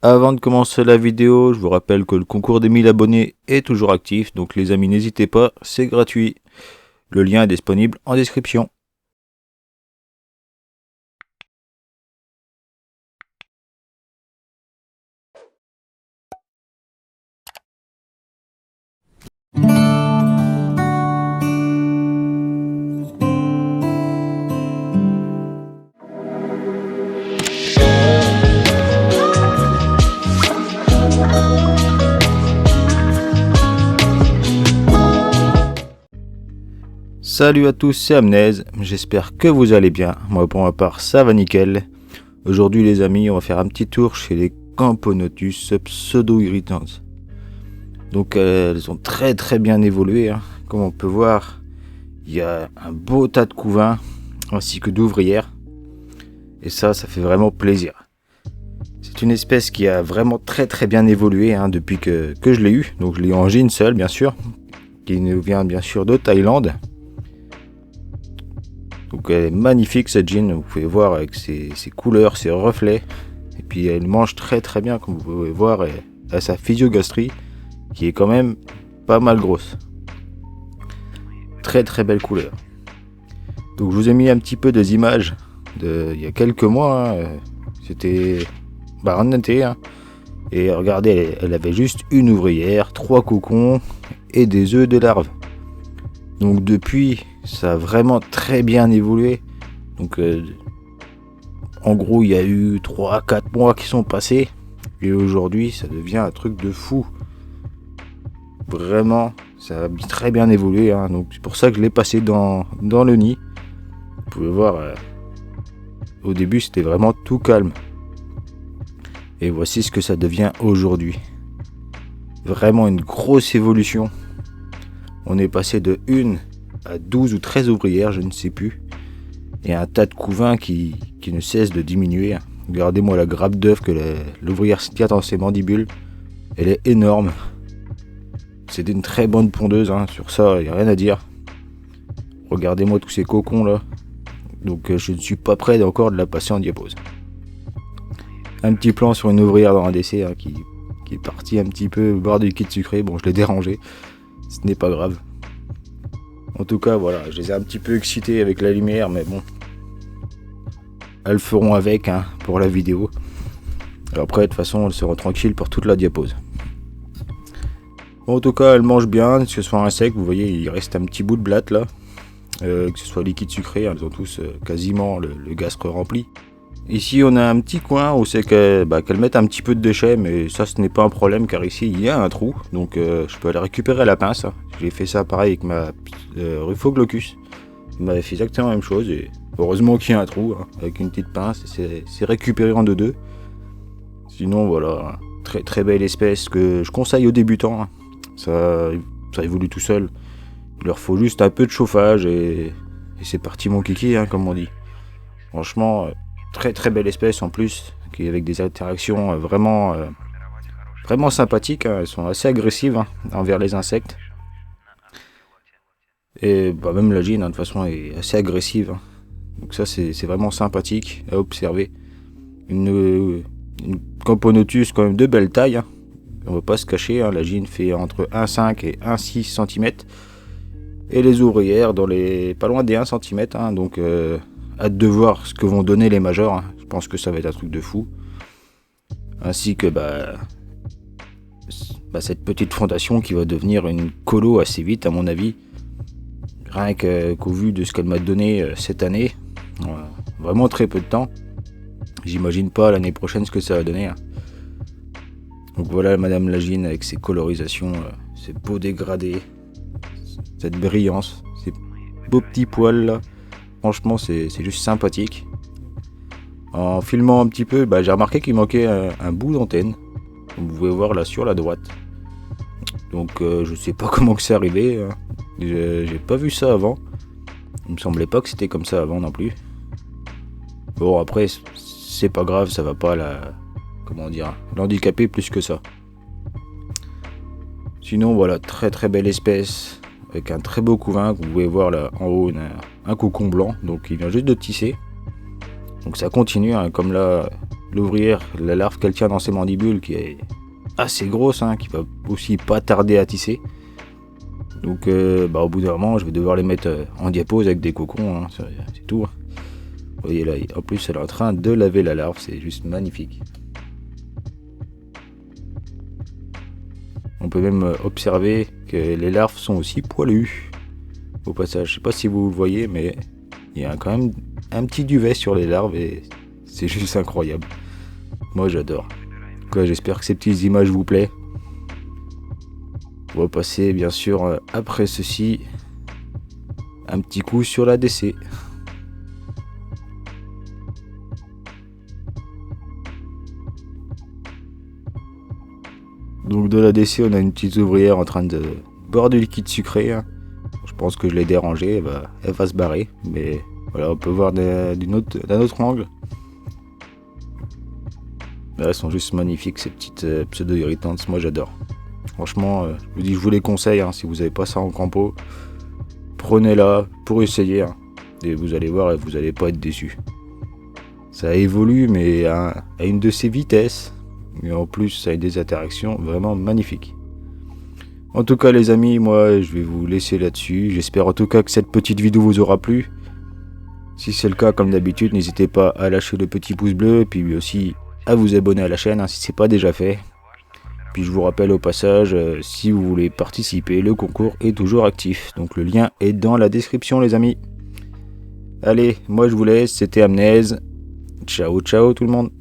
Avant de commencer la vidéo, je vous rappelle que le concours des 1000 abonnés est toujours actif, donc les amis n'hésitez pas, c'est gratuit. Le lien est disponible en description. Salut à tous, c'est Amnez, j'espère que vous allez bien. Moi pour ma part ça va nickel. Aujourd'hui les amis, on va faire un petit tour chez les Camponotus pseudo-irritans. Donc elles ont très bien évolué, hein. Comme on peut voir, il y a un beau tas de couvains ainsi que d'ouvrières. Et ça fait vraiment plaisir. C'est une espèce qui a vraiment très bien évolué, hein, depuis que je l'ai eu. Donc je l'ai eu en jean seul bien sûr, qui nous vient bien sûr de Thaïlande. Donc elle est magnifique cette jean, vous pouvez voir avec ses couleurs, ses reflets. Et puis elle mange très bien, comme vous pouvez voir, elle a sa physiogastrie qui est quand même pas mal grosse. Très belle couleur. Donc je vous ai mis un petit peu des images il y a quelques mois, hein. C'était en été, hein. Et regardez, elle avait juste une ouvrière, 3 cocons et des œufs de larves. Donc depuis, ça a vraiment très bien évolué. Donc en gros, il y a eu 3-4 mois qui sont passés. Et aujourd'hui, ça devient un truc de fou. Vraiment, ça a très bien évolué, hein. Donc c'est pour ça que je l'ai passé dans le nid. Vous pouvez voir, au début, c'était vraiment tout calme. Et voici ce que ça devient aujourd'hui. Vraiment une grosse évolution. On est passé de 1 à 12 ou 13 ouvrières, je ne sais plus. Et un tas de couvains qui ne cesse de diminuer. Regardez-moi la grappe d'œuf que l'ouvrière tient dans ses mandibules. Elle est énorme. C'est une très bonne pondeuse, hein. Sur ça, il n'y a rien à dire. Regardez-moi tous ces cocons là. Donc je ne suis pas prêt encore de la passer en diapose. Un petit plan sur une ouvrière dans un décès, hein, qui est partie un petit peu boire du liquide sucré. Bon, je l'ai dérangé. Ce n'est pas grave. En tout cas, voilà, je les ai un petit peu excités avec la lumière, mais bon. Elles feront avec, hein, pour la vidéo. Alors après, de toute façon, elles seront tranquilles pour toute la diapose. Bon, en tout cas, elles mangent bien, que ce soit un sec, vous voyez, il reste un petit bout de blatte là. Que ce soit liquide sucré, elles ont tous quasiment le gastre rempli. Ici, on a un petit coin où c'est qu'elles mettent un petit peu de déchets, mais ça, ce n'est pas un problème car ici, il y a un trou. Donc, je peux aller récupérer à la pince. J'ai fait ça pareil avec ma Ruphoglocus. Il m'avait fait exactement la même chose. Et heureusement qu'il y a un trou, hein, avec une petite pince. C'est récupéré en deux. Sinon, voilà, très belle espèce que je conseille aux débutants, hein. Ça évolue tout seul. Il leur faut juste un peu de chauffage et c'est parti mon kiki, hein, comme on dit. Franchement, très belle espèce en plus, qui avec des interactions vraiment sympathiques, hein. Elles sont assez agressives, hein, envers les insectes. Et même la gine, hein, de toute façon, est assez agressive, hein. Donc ça, c'est vraiment sympathique à observer. Une Camponotus quand même de belle taille, hein. On va pas se cacher, hein, la gine fait entre 1,5 et 1,6 cm. Et les ouvrières dans pas loin des 1 cm, hein. Donc hâte de voir ce que vont donner les majors, hein. Je pense que ça va être un truc de fou. Ainsi que cette petite fondation qui va devenir une colo assez vite à mon avis. Rien qu'au vu de ce qu'elle m'a donné cette année. Vraiment très peu de temps. J'imagine pas l'année prochaine ce que ça va donner, hein. Donc voilà Madame Lagine avec ses colorisations, ses beaux dégradés, cette brillance, ces beaux petits poils là. Franchement c'est juste sympathique. En filmant un petit peu, j'ai remarqué qu'il manquait un bout d'antenne. Vous pouvez voir là sur la droite. Donc je sais pas comment que c'est arrivé, hein. J'ai pas vu ça avant. Il me semblait pas que c'était comme ça avant non plus. Bon après c'est pas grave, ça va pas l'handicaper plus que ça. Sinon voilà, très belle espèce, avec un très beau couvain, que vous pouvez voir là en haut, un cocon blanc, donc il vient juste de tisser. Donc ça continue, hein, comme là, l'ouvrière, la larve qu'elle tient dans ses mandibules qui est assez grosse, hein, qui va aussi pas tarder à tisser. Donc au bout d'un moment je vais devoir les mettre en diapose avec des cocons, hein, c'est tout. Vous voyez là, en plus elle est en train de laver la larve, c'est juste magnifique. On peut même observer que les larves sont aussi poilues. Au passage, je sais pas si vous le voyez, mais il y a quand même un petit duvet sur les larves et c'est juste incroyable. Moi j'adore. Quoi, j'espère que ces petites images vous plaisent. On va passer bien sûr après ceci un petit coup sur la DC. Donc de la DC, on a une petite ouvrière en train de boire du liquide sucré, hein. Je pense que je l'ai dérangée, elle va se barrer. Mais voilà, on peut voir d'un autre angle. Là, elles sont juste magnifiques ces petites pseudo-irritantes, moi j'adore. Franchement, je vous les conseille, hein, si vous n'avez pas ça en grand pot, prenez-la pour essayer, hein, et vous allez voir, vous n'allez pas être déçus. Ça évolue, mais à une de ses vitesses, et en plus ça a des interactions vraiment magnifiques. En tout cas les amis, moi je vais vous laisser là-dessus. J'espère en tout cas que cette petite vidéo vous aura plu. Si c'est le cas, comme d'habitude, n'hésitez pas à lâcher le petit pouce bleu, et puis aussi à vous abonner à la chaîne, hein, si ce n'est pas déjà fait. Puis je vous rappelle au passage, si vous voulez participer, le concours est toujours actif. Donc le lien est dans la description les amis. Allez, moi je vous laisse, c'était Amnez. Ciao ciao tout le monde.